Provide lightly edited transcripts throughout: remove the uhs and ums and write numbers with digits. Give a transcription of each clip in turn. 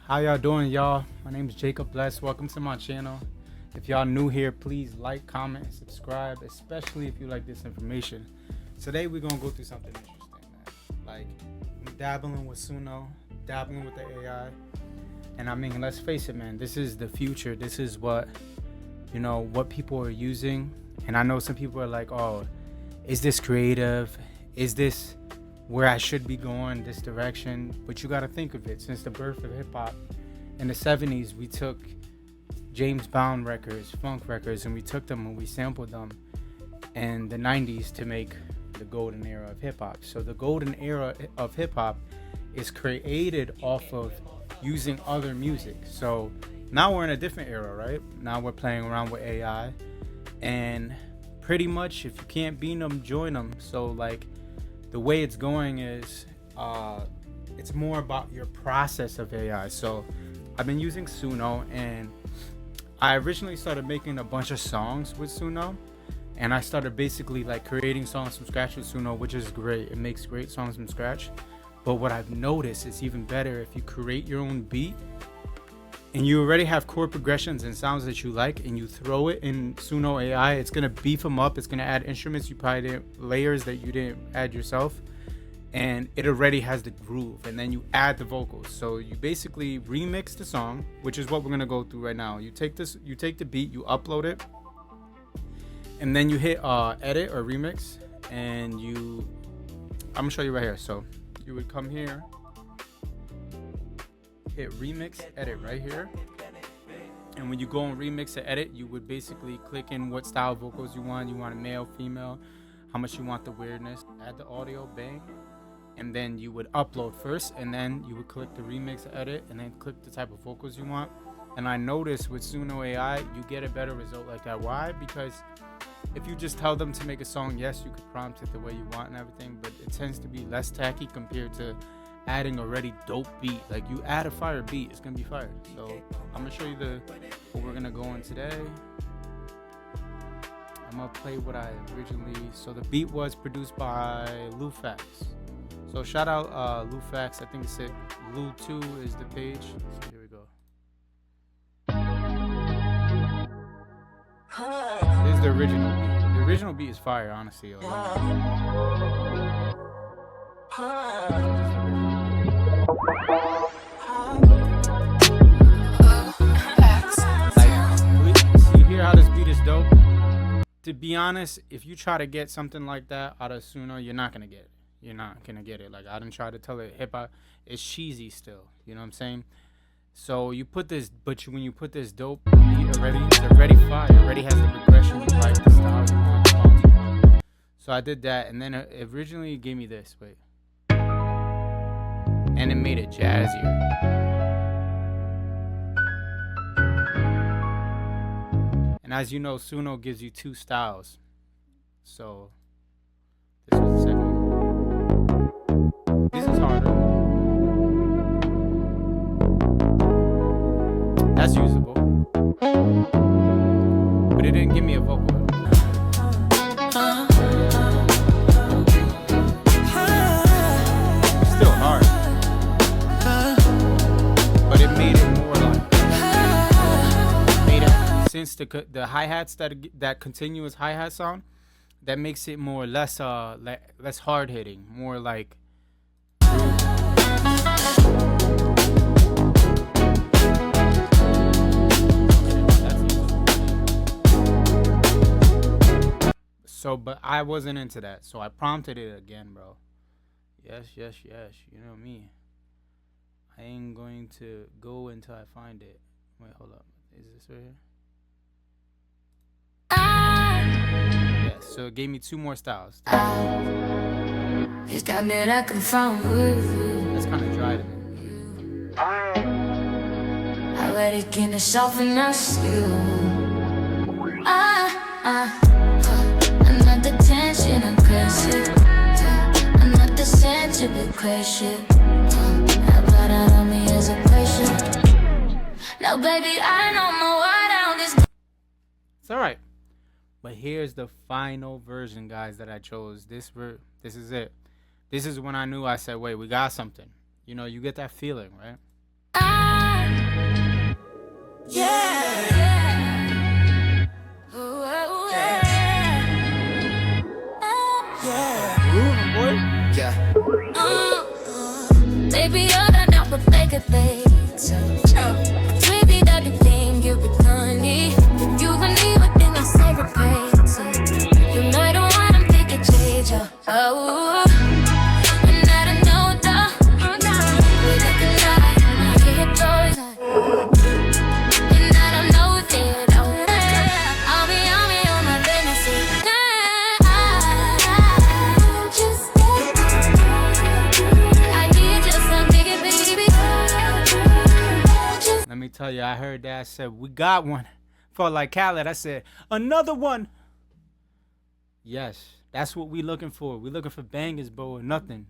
How y'all doing, y'all? My name is Jacob Bless. Welcome to my channel. If y'all new here, please like, comment, and subscribe, especially if you like this information. Today we're gonna go through something interesting, man. Like, I'm dabbling with Suno, dabbling with the AI, and I mean, let's face it, man. This is the future. This is what what people are using. And I know some people are like, "Oh, is this creative? Is this where I should be going, this direction?" But you got to think of it. Since the birth of hip hop in the 70s, we took James Brown records, funk records, and we took them and we sampled them in the 90s to make the golden era of hip hop. So the golden era of hip hop is created off of using other music. So now we're in a different era, right? Now we're playing around with AI, and pretty much if you can't beat them, join them. So like, the way it's going is it's more about your process of AI. So I've been using Suno, and I originally started making a bunch of songs with Suno, and I started basically like creating songs from scratch with Suno, which is great. It makes great songs from scratch. But what I've noticed is even better if you create your own beat and you already have chord progressions and sounds that you like, and you throw it in Suno AI. It's gonna beef them up. It's gonna add instruments you probably didn't, layers that you didn't add yourself, and it already has the groove. And then you add the vocals. So you basically remix the song, which is what we're gonna go through right now. You take the beat, you upload it, and then you hit edit or remix, and I'm gonna show you right here. So you would come here, hit remix edit right here, and when you go on remix and edit, you would basically click in what style vocals you want a male, female, how much you want the weirdness, add the audio, bang, and then you would upload first, and then you would click the remix edit, and then click the type of vocals you want. And I noticed with Suno AI you get a better result like that. Why? Because if you just tell them to make a song, yes, you could prompt it the way you want and everything, but it tends to be less tacky compared to adding a already dope beat. Like, you add a fire beat, it's gonna be fire. So I'm gonna show you what we're gonna go on today. I'm gonna play what I originally. So the beat was produced by Lufax. So shout out Lufax. I think it's it. Lu2 is the page. So here we go. This is the original beat. The original beat is fire, honestly. So you hear how this beat is dope? To be honest, if you try to get something like that out of Suno, you're not gonna get it. You're not gonna get it. Like, I didn't try to tell it hip hop. It's cheesy still. You know what I'm saying? So you put this, when you put this dope beat already, it's already fire. It already has the progression you like, the style you want, the songs you want. So I did that, and then it originally gave me this. Wait. And it made it jazzier. And as you know, Suno gives you two styles. So this was the second one. This is harder. That's usable. But it didn't give me a vocal. It's still hard. But it made it more like, since the hi-hats, that continuous hi-hat sound, that makes it more less hard hitting, more like so. But I wasn't into that, so I prompted it again, bro. Yes, you know me. I ain't going to go until I find it. Wait, hold up. Is this right here? Yeah, so it gave me two more styles. That's kind of dry to me. I let it get soften us you. I'm not the tension, I'm crazy. I'm not the center, but crazy. On me as a pressure. Now, baby, I know my way down this. It's alright. But here's the final version, guys, that I chose. This is it. This is when I knew. I said, wait, we got something. You know, you get that feeling, right? Yeah. Ooh, oh, yeah. Grooving, boy. Yeah. Baby, you're the number make it late. Baby, that the thing you be funny. You can leave within my favorite page. You know I don't want to make it change. Oh, and I don't know the. We look alike, my head goes high. And I don't know that I'll be on my fantasy. I need just some nigga, baby. Let me tell you, I heard that. I said, we got one. Felt like Khaled. I said, another one. Yes, that's what we looking for. We looking for bangers, bro, or nothing.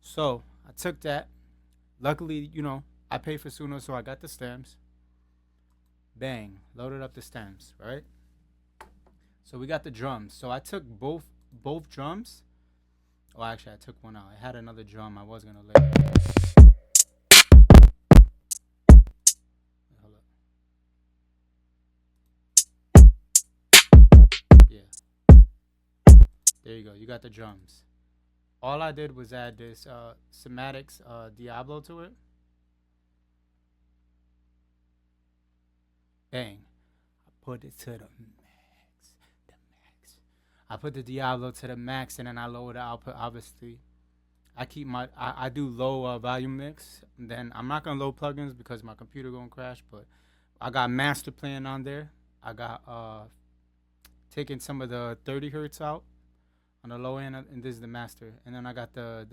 So I took that. Luckily, you know, I paid for Suno, so I got the stems. Bang, loaded up the stems, right? So we got the drums. So I took both drums. Oh, actually, I took one out. I had another drum I was gonna lay. Hold up. Yeah. There you go. You got the drums. All I did was add this Somatics Diablo to it. Bang. I put it to the max. I put the Diablo to the max, and then I lower the output, obviously. I keep my, I do low volume mix. And then I'm not going to load plugins because my computer going to crash, but I got master playing on there. I got taking some of the 30 hertz out on the low end, and this is the master. And then I got the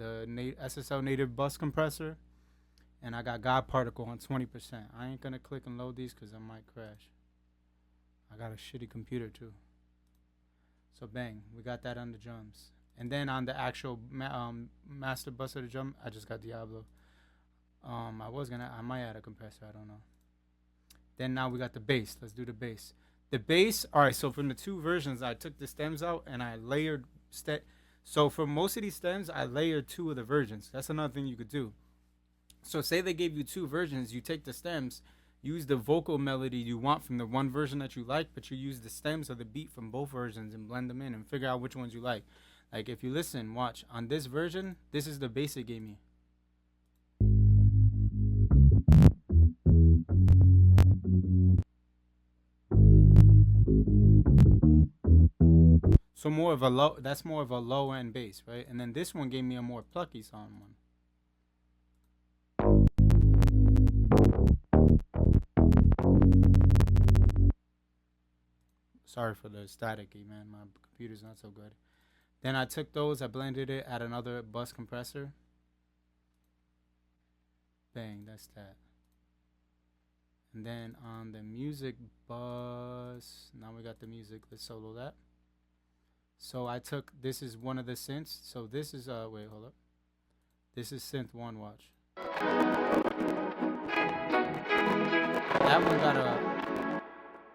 SSL native bus compressor, and I got God Particle on 20%. I ain't gonna click and load these because I might crash. I got a shitty computer too. So bang, we got that on the drums. And then on the actual master bus of the drum, I just got Diablo. I might add a compressor, I don't know. Then now we got the bass. Let's do the bass. The bass, all right, so from the two versions, I took the stems out and I layered so for most of these stems, I layered two of the versions. That's another thing you could do. So say they gave you two versions, you take the stems, use the vocal melody you want from the one version that you like, but you use the stems or the beat from both versions and blend them in and figure out which ones you like. Like if you listen, watch, on this version, this is the bass it gave me. So that's more of a low end bass, right? And then this one gave me a more plucky sound one. Sorry for the staticky, man. My computer's not so good. Then I took those, I blended it, add another bus compressor. Bang, that's that. And then on the music bus, now we got the music, let's solo that. So I took, this is one of the synths. So this is, wait, hold up. This is synth one, watch.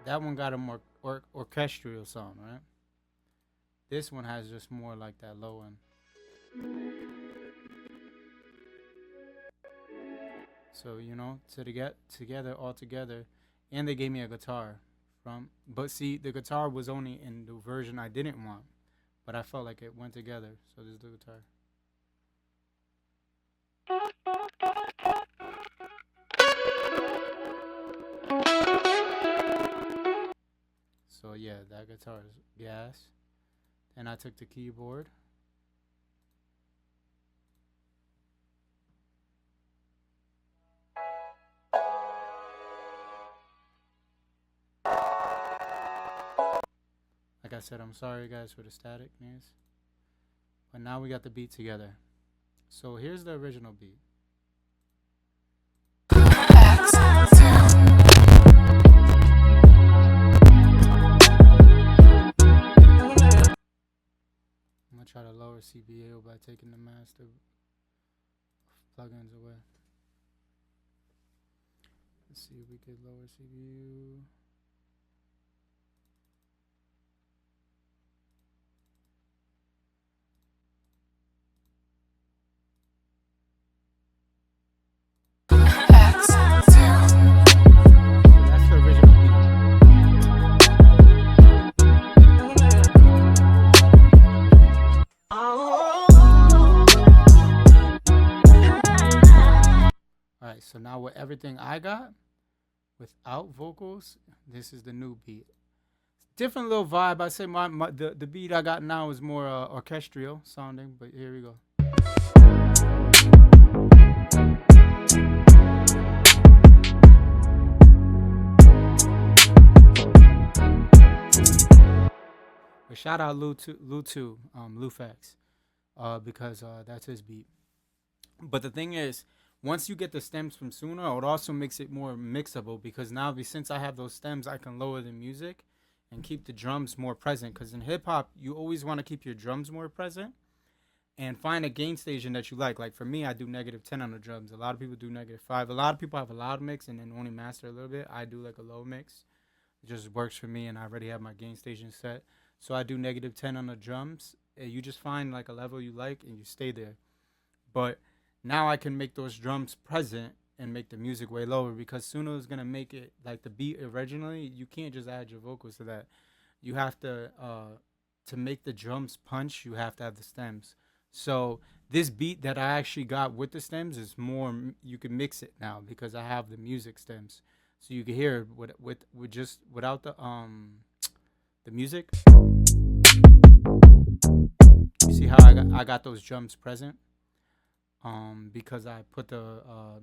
That one got a more orchestral sound, right? This one has just more like that low end. So, you know, all together. And they gave me a guitar but see, the guitar was only in the version I didn't want. But I felt like it went together. So this is the guitar. So yeah, that guitar is gas. Then I took the keyboard. Like I said, I'm sorry guys for the staticness. But now we got the beat together. So here's the original beat. I'm gonna try to lower CBA by taking the master plugins away. Let's see if we could lower CBU. That's the so now with everything I got without vocals, this is the new beat. Different little vibe. I say the beat I got now is more orchestral sounding, but here we go. But shout out Lou Fax, because that's his beat. But the thing is, once you get the stems from Suno, it also makes it more mixable because now, since I have those stems, I can lower the music and keep the drums more present. Because in hip hop, you always want to keep your drums more present and find a gain station that you like. Like for me, I do -10 on the drums. A lot of people do -5. A lot of people have a loud mix and then only master a little bit. I do like a low mix. It just works for me, and I already have my gain station set. So I do -10 on the drums. You just find like a level you like and you stay there. But now I can make those drums present and make the music way lower because Suno is gonna make it like the beat originally. You can't just add your vocals to that. You have to make the drums punch. You have to have the stems. So this beat that I actually got with the stems is more. You can mix it now because I have the music stems, so you can hear it with just without the music. You see how I got those drums present? Because I put the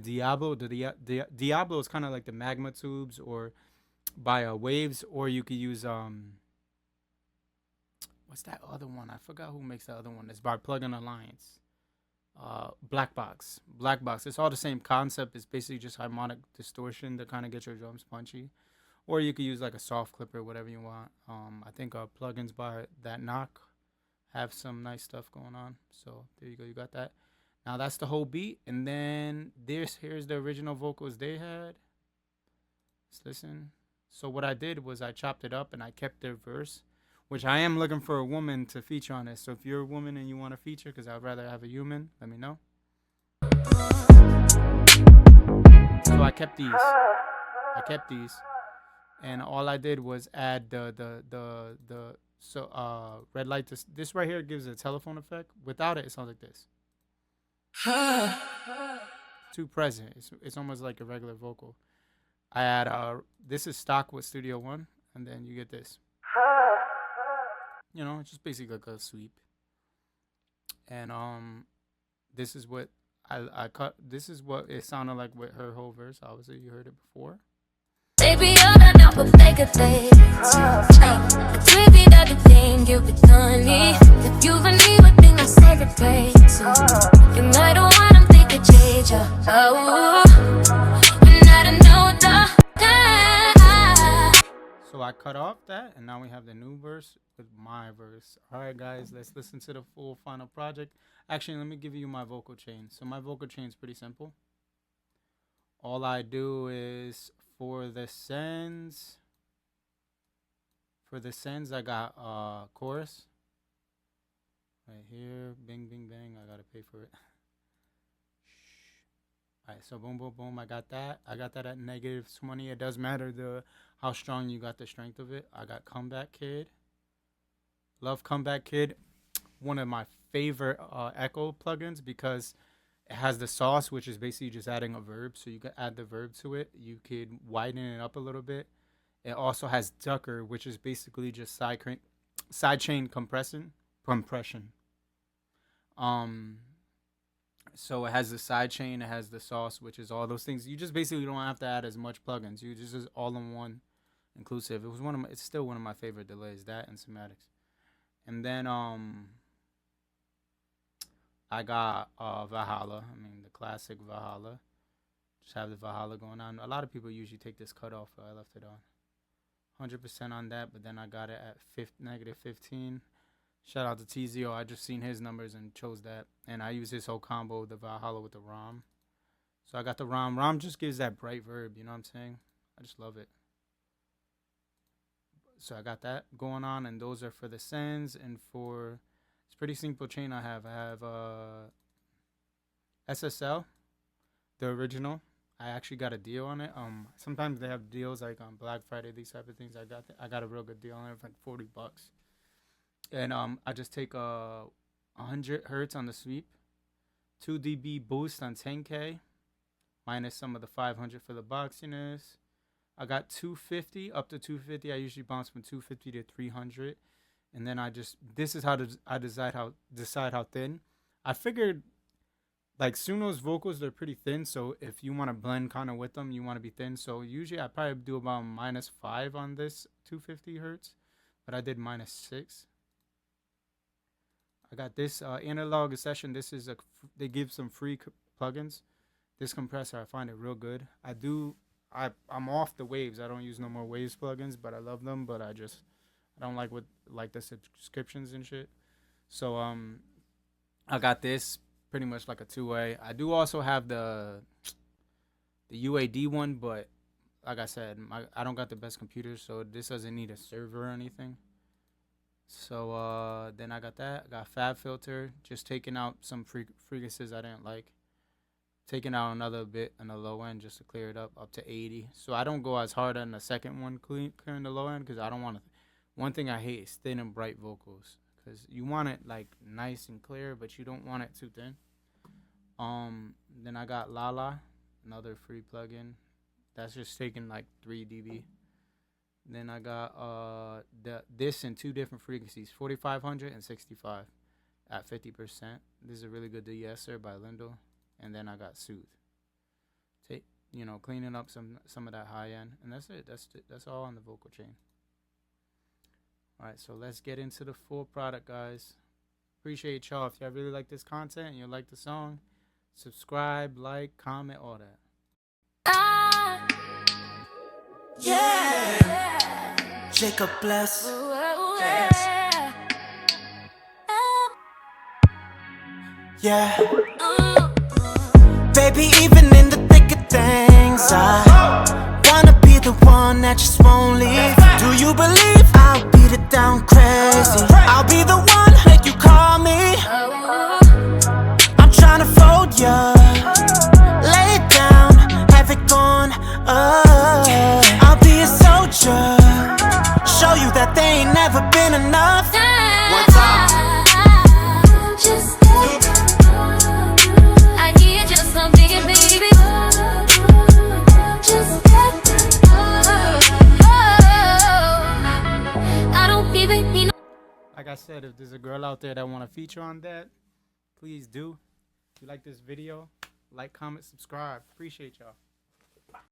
Diablo is kind of like the magma tubes or by waves, or you could use what's that other one? I forgot who makes the other one. It's by Plugin Alliance. Black Box. It's all the same concept. It's basically just harmonic distortion to kind of get your drums punchy. Or you could use like a soft clipper, whatever you want. I think plugins by that knock have some nice stuff going on. So there you go. You got that. Now that's the whole beat, and then here's the original vocals they had. Let's listen. So what I did was I chopped it up and I kept their verse, which I am looking for a woman to feature on this. So if you're a woman and you want to feature, because I'd rather have a human, let me know. So I kept these, and all I did was add the red light. This right here gives a telephone effect. Without it, it sounds like this. Too present. It's almost like a regular vocal. I add this is stock with Studio One, and then you get this. It's just basically like a sweep. And this is what I cut. This is what it sounded like with her whole verse. Obviously, you heard it before. Baby, you're not out for fake things. It's really that the thing you become me. If you believe a thing, I celebrate. You might don't want to think a change. Oh, you're not a no doubt. So I cut off that, and now we have the new verse with my verse. All right, guys, let's listen to the full final project. Actually, let me give you my vocal chain. So my vocal chain is pretty simple. All I do is for the sends, I got chorus right here. Bing, bing, bang. I gotta pay for it. All right, so boom, boom, boom. I got that. I got that at -20. It does matter how strong you got the strength of it. I got Comeback Kid. Love Comeback Kid. One of my favorite echo plugins because it has the sauce, which is basically just adding a verb. So you can add the verb to it. You could widen it up a little bit. It also has Ducker, which is basically just sidechain compression. So it has the sidechain, it has the sauce, which is all those things. You just basically don't have to add as much plugins. You just is all in one, inclusive. It's still one of my favorite delays, that and Somatics. And then I got Valhalla. I mean, the classic Valhalla. Just have the Valhalla going on. A lot of people usually take this cut off, but I left it on. 100% on that, but then I got it at -15. Shout out to TZO. I just seen his numbers and chose that. And I use this whole combo, the Valhalla with the ROM. So I got the ROM. ROM just gives that bright verb, you know what I'm saying? I just love it. So I got that going on, and those are for the sends and for... It's pretty simple chain I have. I have SSL, the original. I actually got a deal on it. Sometimes they have deals like on Black Friday, these type of things. I got a real good deal on it for like $40. And I just take 100 hertz on the sweep, 2 dB boost on 10K, minus some of the 500 for the boxiness. I got 250 up to 250. I usually bounce from 250 to 300, and then this is how I decide how thin. I figured like Suno's vocals, they're pretty thin, so if you want to blend kind of with them, you want to be thin. So usually I probably do about -5 on this 250 hertz, but I did -6. I got this analog session. This is they give some free plugins. This compressor, I find it real good. I'm off the waves. I don't use no more waves plugins, but I love them. But I don't like the subscriptions and shit. So I got this pretty much like a 2-way. I do also have the UAD one, but like I said, I don't got the best computer, so this doesn't need a server or anything. So then I got that. I got Fab Filter, just taking out some frequencies I didn't like. Taking out another bit on the low end just to clear it up to 80. So I don't go as hard on the second one clearing the low end because I don't want to. One thing I hate is thin and bright vocals because you want it like nice and clear, but you don't want it too thin. Then I got Lala, another free plugin. That's just taking like 3 dB. Then I got this in 2 different frequencies, 4500 and 65 at 50%. This is a really good de-esser by Lindo. And then I got Soothe. Cleaning up some of that high end. And that's it. That's all on the vocal chain. Alright, so let's get into the full product, guys. Appreciate y'all. If y'all really like this content and you like the song, subscribe, like, comment, all that. Yeah. Jacob Bless. Yeah. Baby, even in the thick of things, I wanna be the one that just won't leave. Do you believe I'll beat it down crazy? I'll be the one, make you call me. I'm tryna fold ya, lay it down, have it gone. I'll be a soldier, show you that there ain't never been enough. One time. Like I said, if there's a girl out there that want to feature on that, please do. If you like this video, like, comment, subscribe. Appreciate y'all.